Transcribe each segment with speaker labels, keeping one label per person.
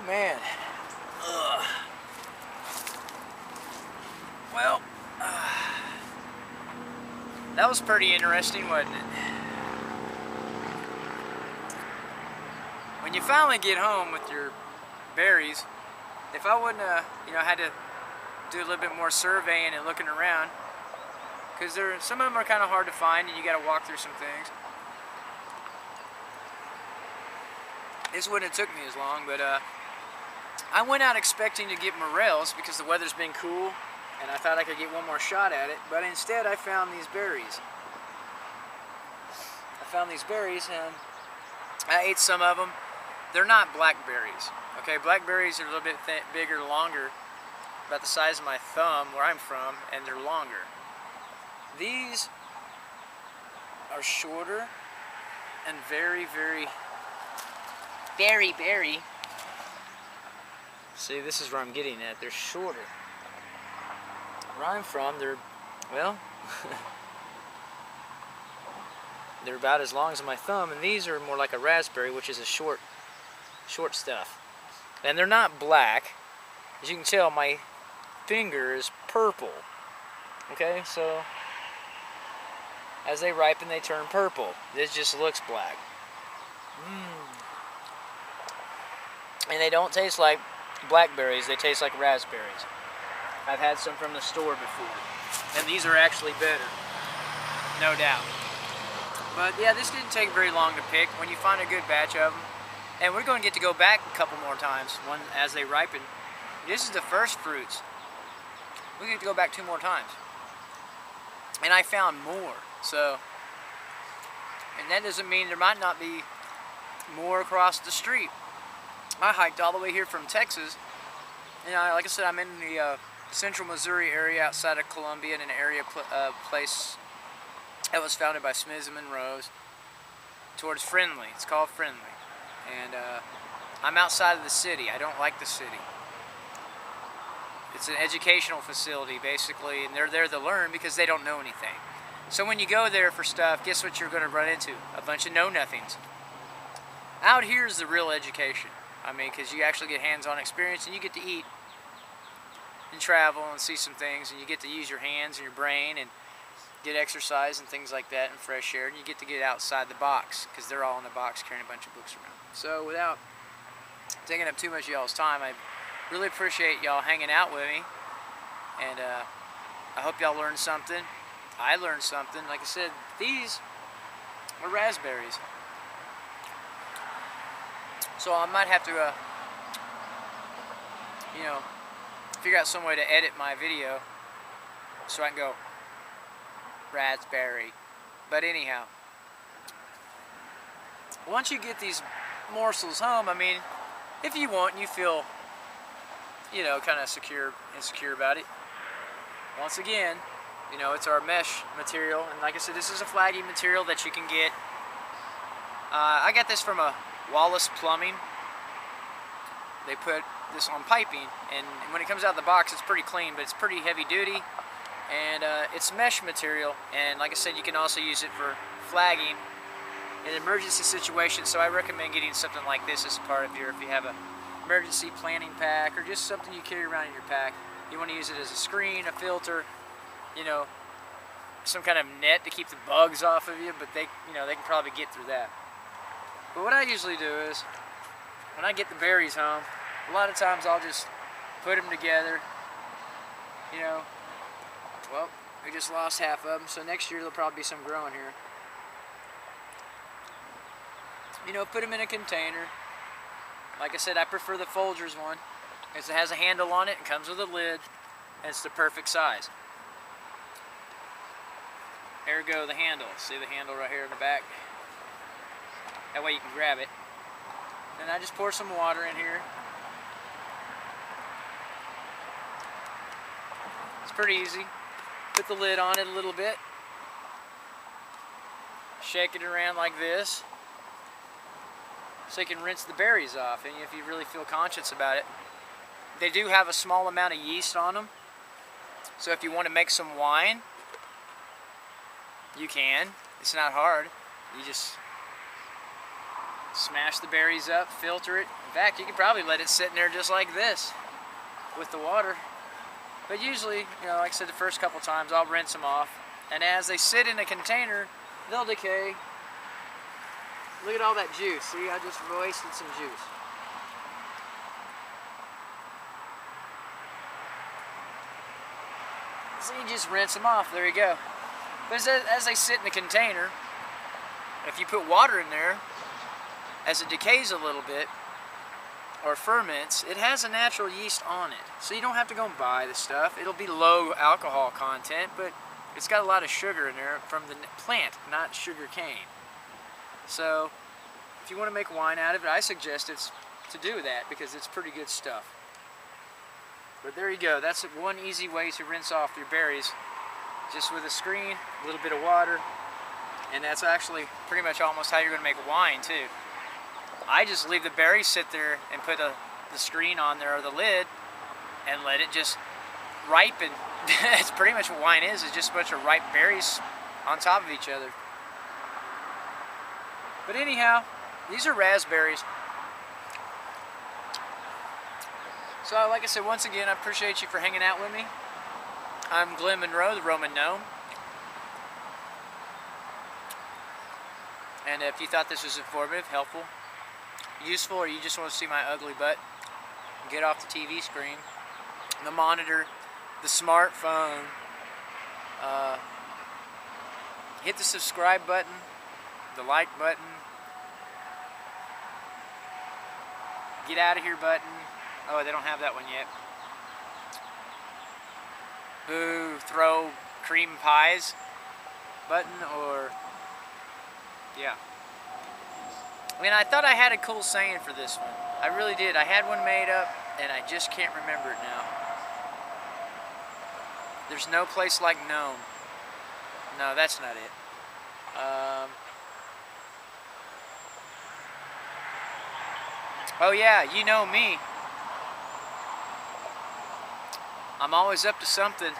Speaker 1: man. Ugh. Well, that was pretty interesting, wasn't it? When you finally get home with your berries, if I wouldn't have, had to do a little bit more surveying and looking around, because some of them are kind of hard to find and you got to walk through some things. This wouldn't have took me as long, but I went out expecting to get morels because the weather's been cool and I thought I could get one more shot at it, but instead I found these berries. And I ate some of them. They're not blackberries. Okay, blackberries are a little bit bigger, longer, about the size of my thumb where I'm from, and they're longer. These are shorter and very, very, very, very. See, this is where I'm getting at. They're shorter. Where I'm from, they're, well, they're about as long as my thumb, and these are more like a raspberry, which is a short stuff. And they're not black. As you can tell, my finger is purple. Okay, so as they ripen, they turn purple. This just looks black. And they don't taste like blackberries, they taste like raspberries. I've had some from the store before, and these are actually better, no doubt. But yeah, this didn't take very long to pick when you find a good batch of them. And we're going to get to go back a couple more times as they ripen. This is the first fruits. We get to go back 2 more times. And I found more. So, and that doesn't mean there might not be more across the street. I hiked all the way here from Texas. And like I said, I'm in the central Missouri area outside of Columbia in an area place that was founded by Smiths and Munros towards Friendly. It's called Friendly. And I'm outside of the city. I don't like the city. It's an educational facility, basically, and they're there to learn because they don't know anything. So when you go there for stuff, guess what you're going to run into? A bunch of know-nothings. Out here is the real education. I mean, because you actually get hands-on experience, and you get to eat and travel and see some things, and you get to use your hands and your brain and get exercise and things like that and fresh air, and you get to get outside the box because they're all in the box carrying a bunch of books around. So without taking up too much of y'all's time, I really appreciate y'all hanging out with me, and I hope y'all learned something. I learned something. Like I said, these are raspberries. So I might have to, figure out some way to edit my video so I can go raspberry. But anyhow, once you get these morsels home, I mean, if you want and you feel, kind of insecure about it, once again, it's our mesh material, and like I said, this is a flagging material that you can get. I got this from a Wallace Plumbing. They put this on piping, and when it comes out of the box, it's pretty clean, but it's pretty heavy duty, and it's mesh material, and like I said, you can also use it for flagging in emergency situations, so I recommend getting something like this as a part of if you have an emergency planning pack, or just something you carry around in your pack. You want to use it as a screen, a filter, some kind of net to keep the bugs off of you, but they can probably get through that. But what I usually do is, when I get the berries home, a lot of times I'll just put them together. Well, we just lost half of them, so next year there'll probably be some growing here. Put them in a container. Like I said, I prefer the Folgers one, because it has a handle on it, and comes with a lid, and it's the perfect size. Ergo the handle. See the handle right here in the back? That way you can grab it. Then I just pour some water in here. It's pretty easy. Put the lid on it a little bit. Shake it around like this, so you can rinse the berries off. And if you really feel conscious about it, they do have a small amount of yeast on them. So if you want to make some wine, you can. It's not hard. You just Smash the berries up, filter it. In fact, you could probably let it sit in there just like this with the water. But usually, you know, like I said, the first couple times I'll rinse them off. And as they sit in a container, they'll decay. Look at all that juice. See, I just wasted some juice. So you just rinse them off. There you go. But as they sit in the container, if you put water in there, as it decays a little bit, or ferments, it has a natural yeast on it. So you don't have to go and buy the stuff. It'll be low alcohol content, but it's got a lot of sugar in there from the plant, not sugar cane. So if you want to make wine out of it, I suggest it's to do that because it's pretty good stuff. But there you go. That's one easy way to rinse off your berries. Just with a screen, a little bit of water, and that's actually pretty much almost how you're going to make wine too. I just leave the berries sit there and put the screen on there or the lid and let it just ripen. That's pretty much what wine is just a bunch of ripe berries on top of each other. But anyhow, these are raspberries. So like I said, once again, I appreciate you for hanging out with me. I'm Glenn Munro, the Roaming Gnome. And if you thought this was informative, helpful, useful, or you just want to see my ugly butt, get off the TV screen, the monitor, the smartphone, hit the subscribe button, the like button, get out of here button. Oh, they don't have that one yet. Boo, throw cream pies button, or yeah. I mean, I thought I had a cool saying for this one. I really did. I had one made up, and I just can't remember it now. There's no place like Gnome. No, that's not it. Oh yeah, you know me. I'm always up to something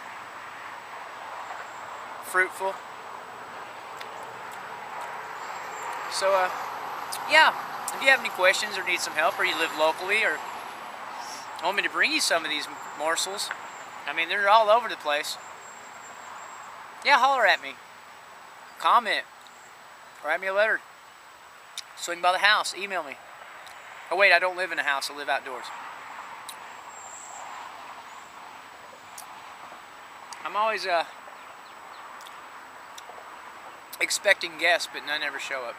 Speaker 1: fruitful. So, yeah, if you have any questions or need some help, or you live locally, or want me to bring you some of these morsels, I mean, they're all over the place. Yeah, holler at me. Comment. Write me a letter. Swing by the house. Email me. Oh, wait, I don't live in a house. I live outdoors. I'm always expecting guests, but none ever show up.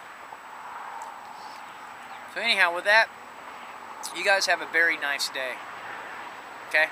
Speaker 1: So anyhow, with that, you guys have a very nice day. Okay?